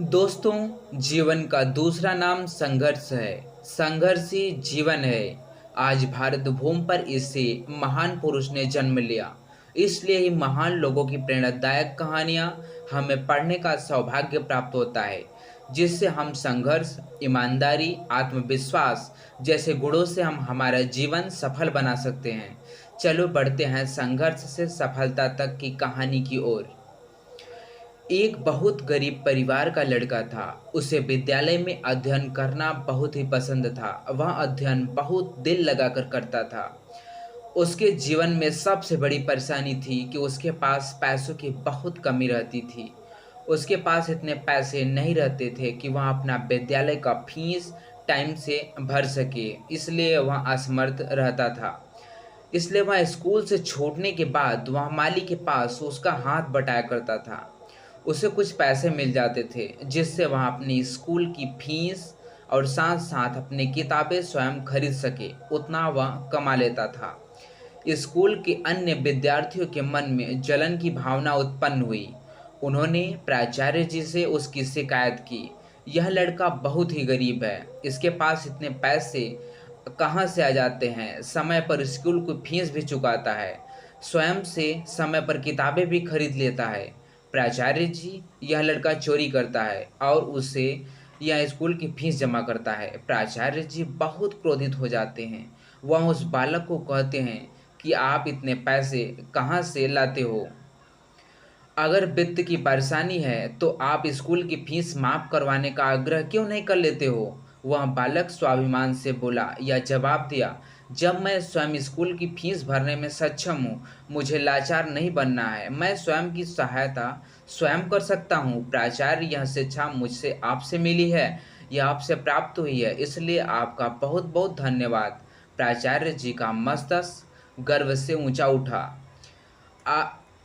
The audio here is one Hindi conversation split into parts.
दोस्तों, जीवन का दूसरा नाम संघर्ष है। संघर्ष ही जीवन है। आज भारत भूमि पर इसे महान पुरुष ने जन्म लिया। इसलिए ही महान लोगों की प्रेरणादायक कहानियां हमें पढ़ने का सौभाग्य प्राप्त होता है, जिससे हम संघर्ष, ईमानदारी, आत्मविश्वास जैसे गुणों से हम हमारा जीवन सफल बना सकते हैं। चलो बढ़ते हैं संघर्ष से सफलता तक की कहानी की ओर। एक बहुत गरीब परिवार का लड़का था। उसे विद्यालय में अध्ययन करना बहुत ही पसंद था। वह अध्ययन बहुत दिल लगाकर करता था। उसके जीवन में सबसे बड़ी परेशानी थी कि उसके पास पैसों की बहुत कमी रहती थी। उसके पास इतने पैसे नहीं रहते थे कि वह अपना विद्यालय का फीस टाइम से भर सके, इसलिए वह असमर्थ रहता था। इसलिए वह स्कूल से छूटने के बाद वह माली के पास उसका हाथ बटाया करता था। उसे कुछ पैसे मिल जाते थे, जिससे वह अपनी स्कूल की फीस और साथ साथ अपनी किताबें स्वयं खरीद सके, उतना वह कमा लेता था। स्कूल के अन्य विद्यार्थियों के मन में जलन की भावना उत्पन्न हुई। उन्होंने प्राचार्य जी से उसकी शिकायत की। यह लड़का बहुत ही गरीब है, इसके पास इतने पैसे कहाँ से आ जाते हैं। समय पर स्कूल की फीस भी चुकाता है, स्वयं से समय पर किताबें भी खरीद लेता है। प्राचार्य जी, यह लड़का चोरी करता है और उसे यह स्कूल की फीस जमा करता है। प्राचार्य जी बहुत क्रोधित हो जाते हैं। वह उस बालक को कहते हैं कि आप इतने पैसे कहाँ से लाते हो? अगर वित्त की परेशानी है तो आप स्कूल की फीस माफ करवाने का आग्रह क्यों नहीं कर लेते हो? वह बालक स्वाभिमान से बोला या जवाब दिया, जब मैं स्वयं स्कूल की फीस भरने में सक्षम हूँ, मुझे लाचार नहीं बनना है। मैं स्वयं की सहायता स्वयं कर सकता हूँ। प्राचार्य, यह शिक्षा मुझसे आपसे मिली है, यह आपसे प्राप्त हुई है, इसलिए आपका बहुत बहुत धन्यवाद। प्राचार्य जी का मस्तक गर्व से ऊंचा उठा। आ,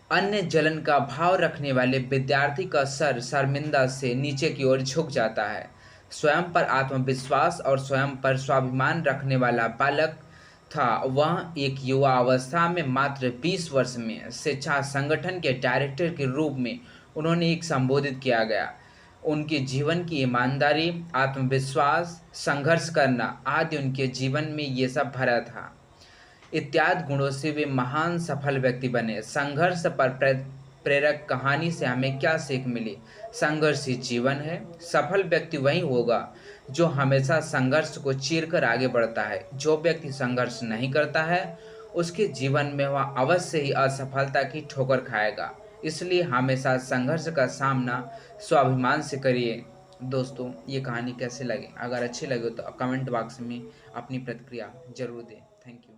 अन्य जलन का भाव रखने वाले विद्यार्थी का सर शर्मिंदा से नीचे की ओर झुक जाता है। स्वयं पर आत्मविश्वास और स्वयं पर स्वाभिमान रखने वाला बालक था। वह एक युवा अवस्था में मात्र 20 वर्ष में शिक्षा संगठन के डायरेक्टर के रूप में उन्होंने एक संबोधित किया गया। उनके जीवन की ईमानदारी, आत्मविश्वास, संघर्ष करना आदि उनके जीवन में ये सब भरा था। इत्यादि गुणों से वे महान सफल व्यक्ति बने। संघर्ष पर प्रेरक कहानी से हमें क्या सीख मिली? संघर्ष ही जीवन है। सफल व्यक्ति वही होगा जो हमेशा संघर्ष को चीर कर आगे बढ़ता है। जो व्यक्ति संघर्ष नहीं करता है, उसके जीवन में वह अवश्य ही असफलता की ठोकर खाएगा। इसलिए हमेशा संघर्ष का सामना स्वाभिमान से करिए। दोस्तों, ये कहानी कैसे लगी? अगर अच्छी लगे तो कमेंट बॉक्स में अपनी प्रतिक्रिया जरूर दें। Thank you.